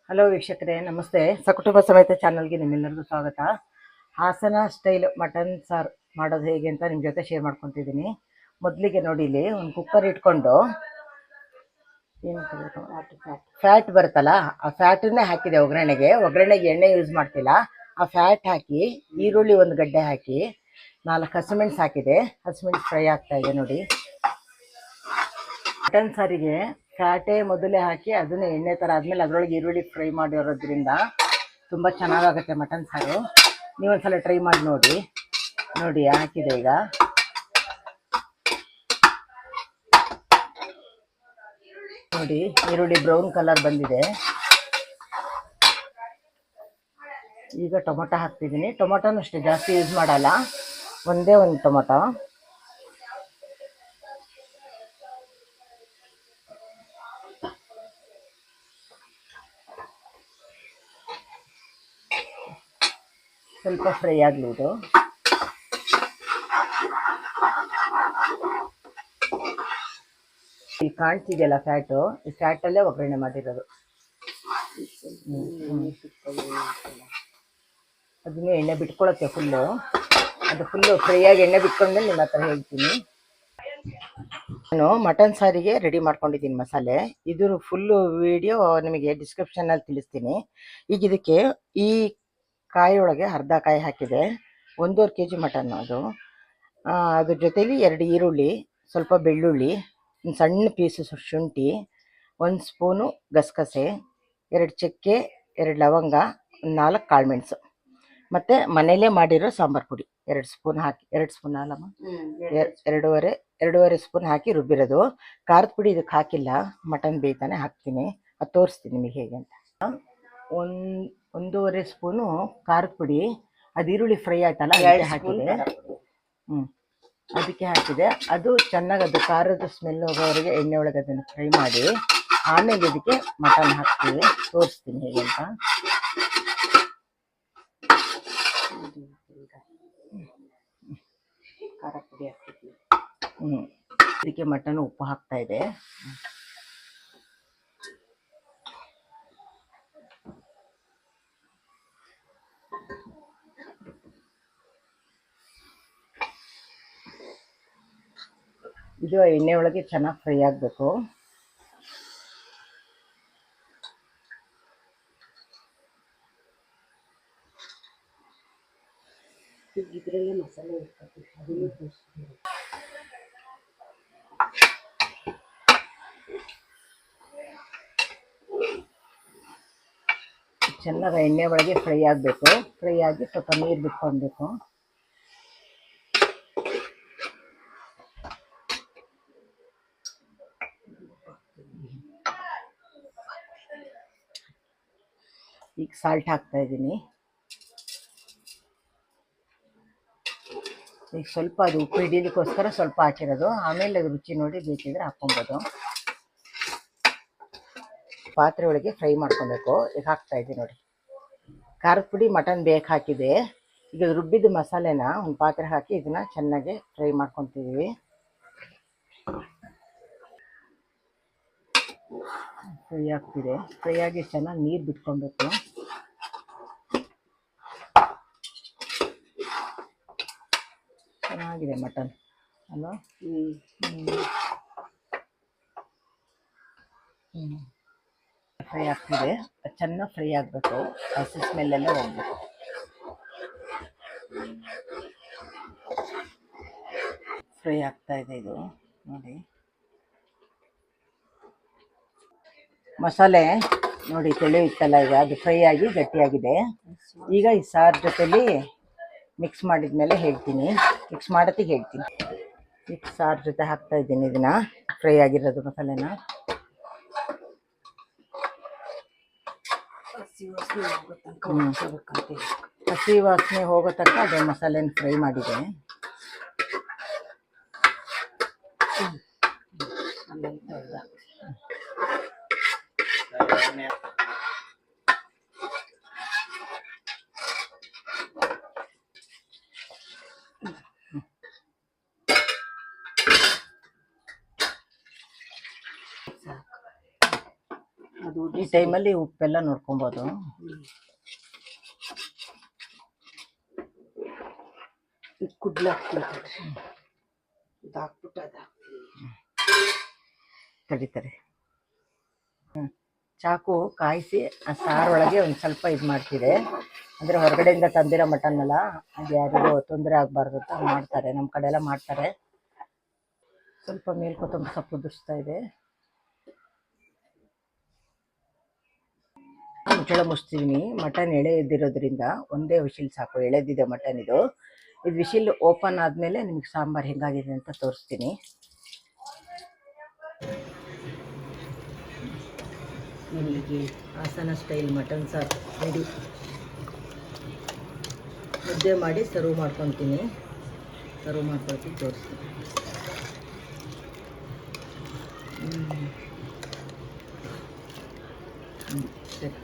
Hello ವೀಕ್ಷಕರೇ, ನಮಸ್ತೆ. ಸಕುಟುಂಬ ಸಮೇತ ಚಾನಲ್ಗೆ ನಿಮ್ಮೆಲ್ಲರಿಗೂ ಸ್ವಾಗತ. ಹಾಸನ ಸ್ಟೈಲ್ ಮಟನ್ ಸಾರು ಮಾಡೋದು ಹೇಗೆ ಅಂತ ನಿಮ್ಮ ಜೊತೆ ಶೇರ್ ಮಾಡ್ಕೊತಿದ್ದೀನಿ. ಮೊದಲಿಗೆ ನೋಡಿ, ಇಲ್ಲಿ ಒಂದು ಕುಕ್ಕರ್ ಇಟ್ಕೊಂಡು ಫ್ಯಾಟ್ ಬರುತ್ತಲ್ಲ, ಆ ಫ್ಯಾಟನ್ನೇ ಹಾಕಿದೆ ಒಗ್ಗರಣೆಗೆ ಎಣ್ಣೆ ಯೂಸ್ ಮಾಡ್ತಿಲ್ಲ. ಆ ಫ್ಯಾಟ್ ಹಾಕಿ ಈರುಳ್ಳಿ ಒಂದು ಗಡ್ಡೆ ಹಾಕಿ 4 ಹಸಿಮೆಣಸು ಹಾಕಿದೆ. ಹಸಿಮೆಣಸು ಫ್ರೈ ಆಗ್ತಾ ಇದೆ ನೋಡಿ. ಮಟನ್ ಸಾರಿಗೆ ಫ್ಯಾಟೇ ಮೊದಲೇ ಹಾಕಿ ಅದನ್ನೇ ಎಣ್ಣೆ ಥರ ಆದಮೇಲೆ ಅದರೊಳಗೆ ಈರುಳ್ಳಿ ಫ್ರೈ ಮಾಡಿರೋದ್ರಿಂದ ತುಂಬ ಚೆನ್ನಾಗಾಗುತ್ತೆ ಮಟನ್ ಸಾರು. ನೀವೊಂದ್ಸಲ ಟ್ರೈ ಮಾಡಿ ನೋಡಿ. ನೋಡಿ ಹಾಕಿದೆ. ಈಗ ನೋಡಿ ಈರುಳ್ಳಿ ಬ್ರೌನ್ ಕಲರ್ ಬಂದಿದೆ. ಈಗ ಟೊಮೊಟೊ ಹಾಕ್ತಿದ್ದೀನಿ. ಟೊಮೊಟೊನೂ ಅಷ್ಟೇ ಜಾಸ್ತಿ ಯೂಸ್ ಮಾಡಲ್ಲ, ಒಂದೇ ಒಂದು ಟೊಮೊಟೊ. ಸ್ವಲ್ಪ ಫ್ರೈ ಆಗಲಿ ಇದು. ಇಲ್ಲಿ ಕಾಣ್ತಿದೆಯಲ್ಲ ಫ್ಯಾಟು, ಈ ಫ್ಯಾಟಲ್ಲೇ ಒಗ್ಗರಣೆ ಮಾಡಿರೋದು. ಅದನ್ನೇ ಎಣ್ಣೆ ಬಿಟ್ಕೊಳತ್ತೆ ಫುಲ್ಲು. ಅದು ಫುಲ್ಲು ಫ್ರೈ ಆಗಿ ಎಣ್ಣೆ ಬಿಟ್ಕೊಂಡ್ಮೇಲೆ ನಿಮ್ಮ ಹತ್ರ ಹೇಳ್ತೀನಿ. ನಾನು ಮಟನ್ ಸಾರಿಗೆ ರೆಡಿ ಮಾಡ್ಕೊಂಡಿದ್ದೀನಿ ಮಸಾಲೆ. ಇದು ಫುಲ್ಲು ವಿಡಿಯೋ ನಿಮಗೆ ಡಿಸ್ಕ್ರಿಪ್ಷನಲ್ಲಿ ತಿಳಿಸ್ತೀನಿ. ಈಗ ಇದಕ್ಕೆ ಈ ಕಾಯಿ ಒಳಗೆ ಅರ್ಧ ಕಾಯಿ ಹಾಕಿದೆ. 1.5 kg ಮಟನ್ ಅದು. ಅದ್ರ ಜೊತೆಲಿ 2 ಈರುಳ್ಳಿ, ಸ್ವಲ್ಪ ಬೆಳ್ಳುಳ್ಳಿ, ಒಂದು ಸಣ್ಣ ಪೀಸು ಶುಂಠಿ, 1 ಸ್ಪೂನು ಗಸಗಸೆ, 2 ಚಕ್ಕೆ, 2 ಲವಂಗ, 4 ಕಾಳುಮೆಣಸು, ಮತ್ತು ಮನೇಲೇ ಮಾಡಿರೋ ಸಾಂಬಾರು ಪುಡಿ 2 ಸ್ಪೂನ್ ಹಾಕಿ, 2 ಸ್ಪೂನ್ ಅಲ್ಲಮ್ಮ, 2.5 ಸ್ಪೂನ್ ಹಾಕಿ ರುಬ್ಬಿರೋದು. ಖಾರದ ಪುಡಿ ಇದಕ್ಕೆ ಹಾಕಿಲ್ಲ, ಮಟನ್ ಬೇಯ್ತಾನೆ ಹಾಕ್ತೀನಿ. ಅದು ತೋರಿಸ್ತೀನಿ ನಿಮಗೆ ಹೇಗೆ ಅಂತ. 1.5 ಸ್ಪೂನು ಖಾರದ ಪುಡಿ, ಅದು ಈರುಳ್ಳಿ ಫ್ರೈ ಆಯ್ತಲ್ಲ ಅದಕ್ಕೆ ಹಾಕಿದೆ. ಅದಕ್ಕೆ ಹಾಕಿದೆ. ಅದು ಚೆನ್ನಾಗಿ ಅದು ಖಾರದ ಸ್ಮೆಲ್ ಹೋಗೋವರೆಗೆ ಎಣ್ಣೆ ಒಳಗೆ ಅದನ್ನು ಫ್ರೈ ಮಾಡಿ ಆಮೇಲೆ ಇದಕ್ಕೆ ಮಟನ್ ಹಾಕ್ತೀವಿ. ತೋರಿಸ್ತೀನಿ ಹೇಗೆ ಅಂತ. ಖಾರ ಪುಡಿ ಹಾಕ್ತೀವಿ. ಇದಕ್ಕೆ ಮಟನ್ ಉಪ್ಪು ಹಾಕ್ತಾ ಇದೆ. ಇದು ಎಣ್ಣೆ ಒಳಗೆ ಚೆನ್ನಾಗಿ ಫ್ರೈ ಆಗಬೇಕು. ಇದರಲ್ಲೇ ಮಸಾಲೆ ಇರ್ತದೆ. ಚೆನ್ನಾಗಿ ಎಣ್ಣೆ ಒಳಗೆ ಫ್ರೈ ಆಗಬೇಕು. ಫ್ರೈ ಆಗಿ ಸ್ವಲ್ಪ ನೀರು ಬಿಟ್ಕೊಳ್ಬೇಕು. ಈಗ ಸಾಲ್ಟ್ ಹಾಕ್ತಾ ಇದ್ದೀನಿ. ಈಗ ಸ್ವಲ್ಪ ಅದು ಉಪ್ಪು ಹಿಡಿಯೋದಕ್ಕೋಸ್ಕರ ಸ್ವಲ್ಪ ಹಾಕಿರೋದು. ಆಮೇಲೆ ರುಚಿ ನೋಡಿ ಬೇಕಿದ್ರೆ ಹಾಕ್ಕೊಬೋದು. ಪಾತ್ರೆ ಒಳಗೆ ಫ್ರೈ ಮಾಡ್ಕೊಬೇಕು. ಈಗ ಹಾಕ್ತಾ ಇದ್ದೀನಿ ನೋಡಿ. ಖಾರದ ಪುಡಿ, ಮಟನ್ ಬೇಕ್ ಹಾಕಿದೆ. ಈಗ ರುಬ್ಬಿದ ಮಸಾಲೆನ ಒಂದು ಪಾತ್ರೆ ಹಾಕಿ ಇದನ್ನ ಚೆನ್ನಾಗಿ ಫ್ರೈ ಮಾಡ್ಕೊತಿದ್ದೀವಿ. ಫ್ರೈ ಆಗ್ತಿದೆ. ಫ್ರೈ ಆಗಿ ಚೆನ್ನಾಗಿ ನೀರು ಬಿಟ್ಕೊಬೇಕು. ಚೆನ್ನಾಗಿದೆ ಮಟನ್ ಅಲ್ವಾ? ಫ್ರೈ ಆಗ್ತಿದೆ. ಚೆನ್ನಾಗಿ ಫ್ರೈ ಆಗಬೇಕು. ಹಸಿ ಸ್ಮೆಲ್ಲೆಲ್ಲ ಹೋಗ್ಬೇಕು. ಫ್ರೈ ಆಗ್ತಾ ಇದೆ ಇದು ನೋಡಿ. ಮಸಾಲೆ ನೋಡಿ ತಿಳಿಯುತ್ತಲ್ಲ, ಈಗ ಅದು ಫ್ರೈ ಆಗಿ ಗಟ್ಟಿಯಾಗಿದೆ. ಈಗ ಈ ಸಾರು ಜೊತೆಲಿ ಮಿಕ್ಸ್ ಮಾಡಿದ್ಮೇಲೆ ಹೇಳ್ತೀನಿ. ಮಿಕ್ಸ್ ಮಾಡತ್ತಿಗೆ ಹೇಳ್ತೀನಿ. ಈಗ ಸಾರು ಜೊತೆ ಹಾಕ್ತಾ ಇದ್ದೀನಿ ಇದನ್ನ ಫ್ರೈ ಆಗಿರೋದು ಮಸಾಲೆನ. ಹಸಿ ವಾಸನೆ ಹೋಗೋ ತನಕ ಅದೇ ಮಸಾಲೆನ ಫ್ರೈ ಮಾಡಿದೆ. ಟೈಮಲ್ಲಿ ಉಪ್ಪೆಲ್ಲ ನೋಡ್ಕೊಬೋದು. ಕುಡ್ಲು ಹಾಕ್ಬಿಡ್ತಾರೆ, ಇದು ಹಾಕ್ಬಿಟ್ಟು ಅದು ತಡಿತಾರೆ. ಚಾಕು ಕಾಯಿಸಿ ಆ ಸಾರೊಳಗೆ ಒಂದು ಸ್ವಲ್ಪ ಇದು ಮಾಡ್ತಿದೆ. ಅಂದರೆ ಹೊರಗಡೆಯಿಂದ ತಂದಿರೋ ಮಟನ್ ಅಲ್ಲ, ಅದು ಯಾರಿಗೂ ತೊಂದರೆ ಆಗಬಾರ್ದು ಅಂತ ಮಾಡ್ತಾರೆ. ನಮ್ಮ ಕಡೆ ಎಲ್ಲ ಮಾಡ್ತಾರೆ. ಸ್ವಲ್ಪ ಮೇಲೆ ಕೊತ್ತಂಬರಿ ಸೊಪ್ಪು ಉದುರಿಸ್ತಾ ಇದೆ. ಮುಚ್ಚಳ ಮುಚ್ತಿದ್ದೀನಿ. ಮಟನ್ ಎಳೆ ಎದ್ದಿರೋದ್ರಿಂದ ಒಂದೇ ವಿಶಿಲ್ ಸಾಕು. ಎಳೆದಿದೆ ಮಟನ್ ಇದು. ಇದು ವಿಶಿಲ್ ಓಪನ್ ಆದಮೇಲೆ ನಿಮ್ಗೆ ಸಾಂಬಾರು ಹೆಂಗಾಗಿದೆ ಅಂತ ತೋರಿಸ್ತೀನಿ. ಇಲ್ಲಿಗೆ ಹಾಸನ ಸ್ಟೈಲ್ ಮಟನ್ ಸಾರು ರೆಡಿ. ಮುದ್ದೆ ಮಾಡಿ ಸರ್ವ್ ಮಾಡ್ಕೊತೀನಿ. ಸರ್ವ್ ಮಾಡ್ಕೊಳ್ತೀನಿ, ತೋರಿಸ್ತೀನಿ. ಸರಿ.